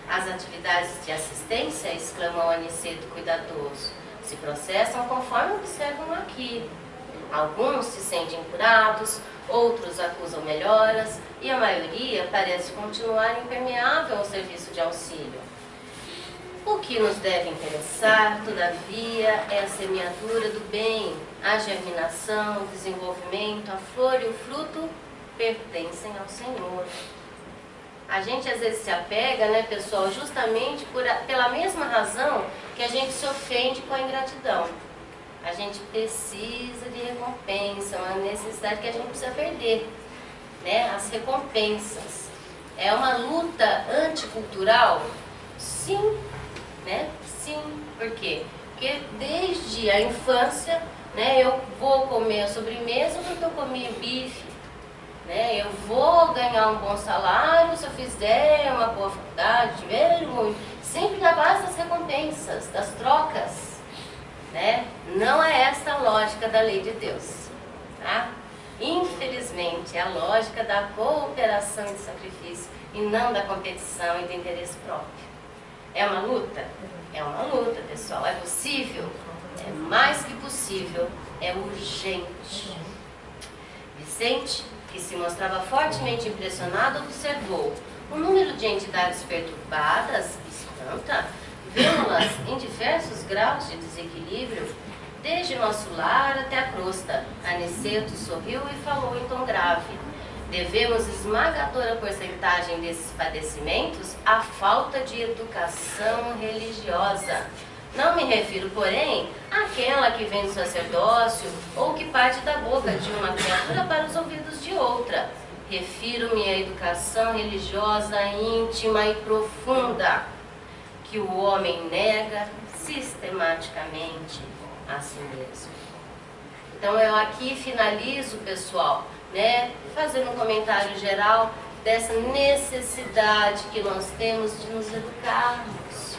As atividades de assistência, exclamou Aniceto cuidadoso, se processam conforme observam aqui. Alguns se sentem curados, outros acusam melhoras e a maioria parece continuar impermeável ao serviço de auxílio. O que nos deve interessar, todavia, é a semeadura do bem, a germinação, o desenvolvimento, a flor e o fruto pertencem ao Senhor. A gente às vezes se apega, né, pessoal, justamente pela mesma razão que a gente se ofende com a ingratidão. A gente precisa de recompensa, é uma necessidade que a gente precisa perder, né? As recompensas. É uma luta anticultural? Sim, né? Sim. Por quê? Porque desde a infância, né, eu vou comer a sobremesa porque eu comi bife, né? Eu vou ganhar um bom salário se eu fizer uma boa faculdade, tiver muito. Sempre na base das recompensas, das trocas, né? Não é esta a lógica da lei de Deus, tá? Infelizmente, é a lógica da cooperação e do sacrifício e não da competição e do interesse próprio. É uma luta? É uma luta, pessoal. É possível? É mais que possível. É urgente. Vicente, que se mostrava fortemente impressionado, observou o número de entidades perturbadas, espanta, vê-las em diversos graus de desequilíbrio, desde nosso lar até a crosta. Aniceto sorriu e falou em tom grave: devemos esmagadora porcentagem desses padecimentos à falta de educação religiosa. Não me refiro, porém, àquela que vem do sacerdócio ou que parte da boca de uma criatura para os ouvidos de outra. Refiro-me à educação religiosa íntima e profunda, que o homem nega sistematicamente a si mesmo. Então eu aqui finalizo, pessoal, né, fazendo um comentário geral dessa necessidade que nós temos de nos educarmos,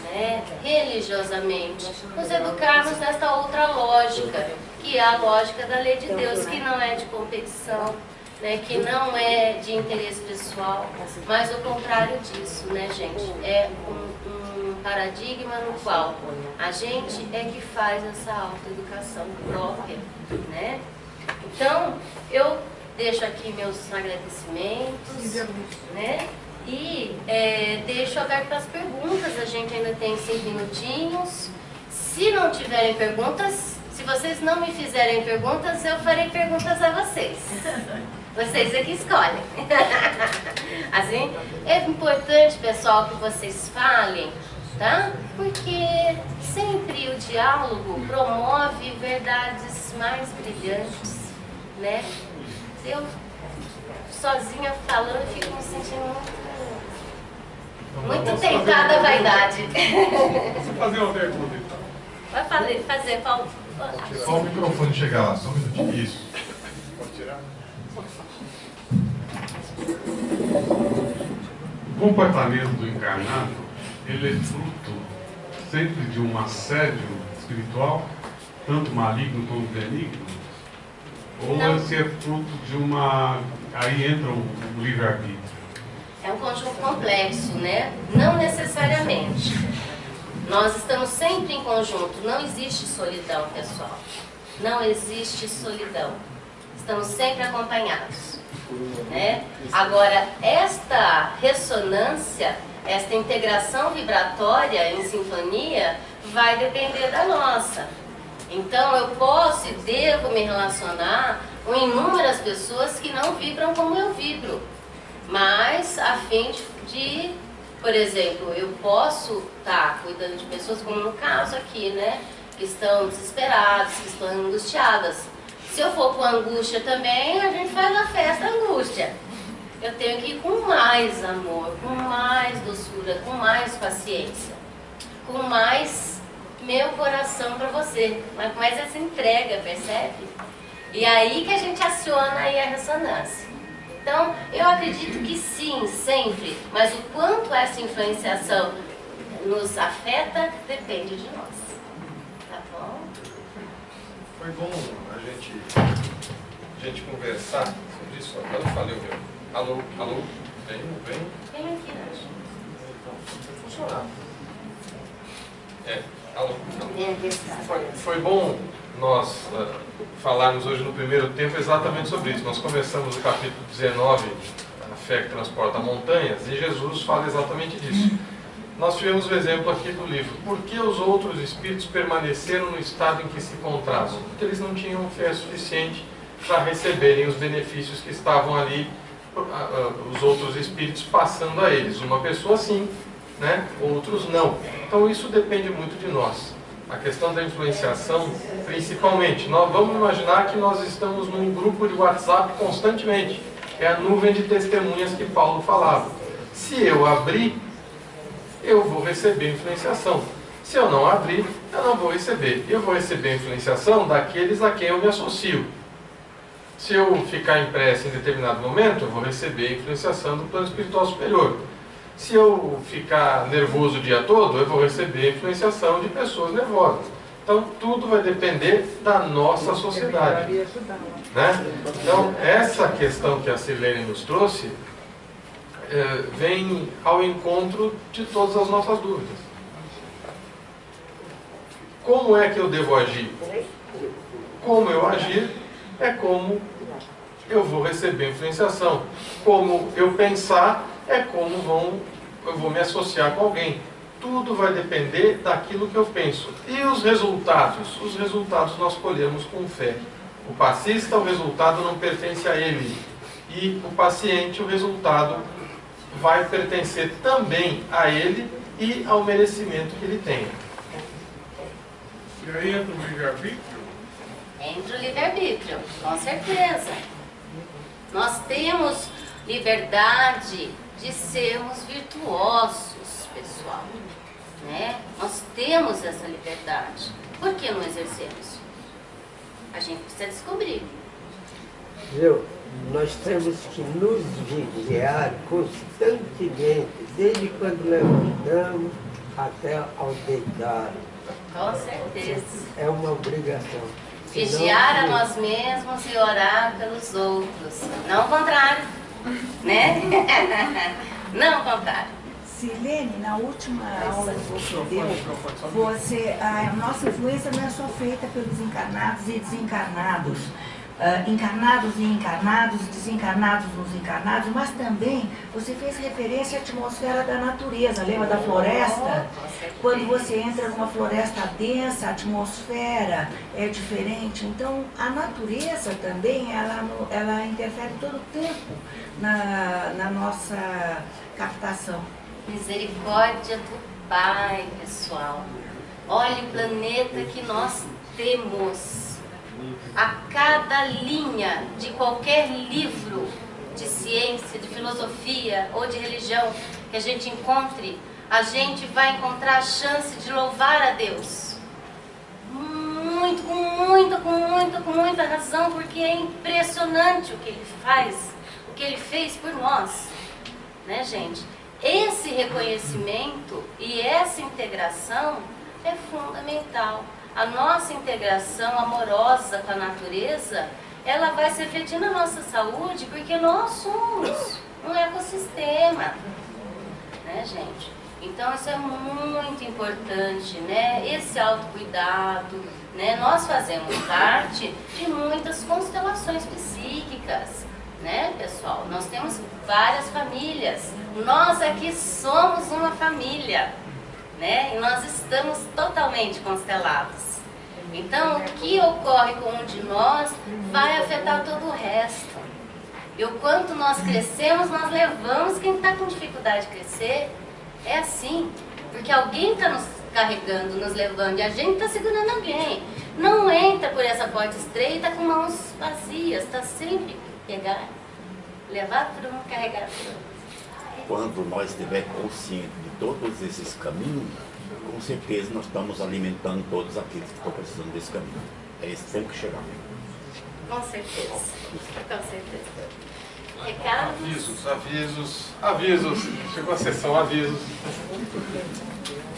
né, religiosamente, nos educarmos nesta outra lógica, que é a lógica da lei de Deus, que não é de competição, né, que não é de interesse pessoal, mas o contrário disso, né, gente? É um paradigma no qual a gente é que faz essa autoeducação própria, né? Então, eu deixo aqui meus agradecimentos, né? E deixo aberto para as perguntas. A gente ainda tem 5 minutinhos. Se não tiverem perguntas, se vocês não me fizerem perguntas, eu farei perguntas a vocês. Vocês é que escolhem. Assim, é importante, pessoal, que vocês falem, tá? Porque sempre o diálogo promove verdades mais brilhantes, né? Eu sozinha falando fico me sentindo muito tentada à vaidade. Você fazer uma pergunta, então. Vai fazer, Paulo. Só o microfone chegar lá, só um minutinho. Isso. Pode tirar? O comportamento do encarnado, ele é fruto sempre de um assédio espiritual, tanto maligno como benigno? Ou Não. esse é fruto de uma... Aí entra o livre-arbítrio. É um conjunto complexo, né? Não necessariamente. Nós estamos sempre em conjunto. Não existe solidão, pessoal. Não existe solidão. Estamos sempre acompanhados, né? Agora, esta ressonância, esta integração vibratória em sintonia vai depender da nossa. Então, eu posso e devo me relacionar com inúmeras pessoas que não vibram como eu vibro, mas a fim de, por exemplo, eu posso estar cuidando de pessoas, como no caso aqui, né, que estão desesperadas, que estão angustiadas. Se eu for com angústia também, a gente faz a festa angústia. Eu tenho que ir com mais amor, com mais doçura, com mais paciência, com mais meu coração para você, mas com mais essa entrega, percebe? E aí que a gente aciona aí a ressonância. Então, eu acredito que sim, sempre, mas o quanto essa influenciação nos afeta, depende de nós. Tá bom? Foi bom a gente conversar sobre isso. Agora eu falei o meu. Alô, alô, vem, vem. Vem aqui, Nath. Vai funcionar. Alô, alô. Vem aqui, tá? Foi bom nós falarmos hoje no primeiro tempo exatamente sobre isso. Nós começamos o capítulo 19, a fé que transporta montanhas, e Jesus fala exatamente disso. Nós tivemos o exemplo aqui do livro. Por que os outros espíritos permaneceram no estado em que se encontravam? Porque eles não tinham fé suficiente para receberem os benefícios que estavam ali, os outros espíritos passando a eles. Uma pessoa sim, né? Outros não. Então isso depende muito de nós. A questão da influenciação, principalmente. Nós vamos imaginar que nós estamos num grupo de WhatsApp constantemente. É a nuvem de testemunhas que Paulo falava. Se eu abrir, eu vou receber influenciação. Se eu não abrir, eu não vou receber. Eu vou receber influenciação daqueles a quem eu me associo. Se eu ficar em prece em determinado momento, eu vou receber influenciação do plano espiritual superior. Se eu ficar nervoso o dia todo, eu vou receber influenciação de pessoas nervosas. Então, tudo vai depender da nossa sociedade. Né? Então, essa questão que a Silene nos trouxe vem ao encontro de todas as nossas dúvidas. Como é que eu devo agir? Como eu agir é como eu vou receber influenciação. Como eu pensar é como eu vou me associar com alguém. Tudo vai depender daquilo que eu penso. E os resultados? Os resultados nós colhemos com fé. O passista, o resultado não pertence a ele. E o paciente, o resultado vai pertencer também a ele e ao merecimento que ele tenha. E aí entra o livre-arbítrio? Entra o livre-arbítrio, com certeza. Nós temos liberdade de sermos virtuosos, pessoal. Né? Nós temos essa liberdade. Por que não exercemos? A gente precisa descobrir. Viu? Nós temos que nos vigiar constantemente, desde quando levantamos até ao deitar. Com certeza. É uma obrigação. Vigiar a nós mesmos e orar pelos outros. Não o contrário. Né? Não o contrário. Silene, na última aula que você deu, a nossa influência não é só feita pelos encarnados e desencarnados. Encarnados e encarnados, desencarnados nos encarnados, mas também você fez referência à atmosfera da natureza. Lembra da floresta? Quando você entra numa floresta densa, a atmosfera é diferente. Então, a natureza também, ela interfere todo o tempo na nossa captação. Misericórdia do Pai, pessoal. Olha o planeta que nós temos. A cada linha de qualquer livro de ciência, de filosofia ou de religião que a gente encontre, a gente vai encontrar a chance de louvar a Deus. Com muita razão, porque é impressionante o que Ele faz, o que Ele fez por nós. Né, gente? Esse reconhecimento e essa integração é fundamental. A nossa integração amorosa com a natureza, ela vai se refletir na nossa saúde, porque nós somos um ecossistema, né, gente? Então isso é muito importante, né? Esse autocuidado, né? Nós fazemos parte de muitas constelações psíquicas, né, pessoal? Nós temos várias famílias, nós aqui somos uma família, né? E nós estamos totalmente constelados. Então, o que ocorre com um de nós vai afetar todo o resto. E o quanto nós crescemos, nós levamos quem está com dificuldade de crescer. É assim, porque alguém está nos carregando, nos levando, e a gente está segurando alguém. Não entra por essa porta estreita com mãos vazias, está sempre pegar, levar para um, carregar para outro. Quando nós estivermos conscientes de todos esses caminhos, com certeza nós estamos alimentando todos aqueles que estão precisando desse caminho. É esse que tem que chegar. Com certeza. Com certeza. Recados? Avisos. Chegou a sessão avisos.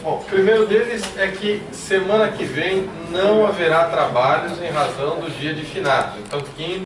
Bom, o primeiro deles é que semana que vem não haverá trabalhos em razão do dia de finados. Então, quinta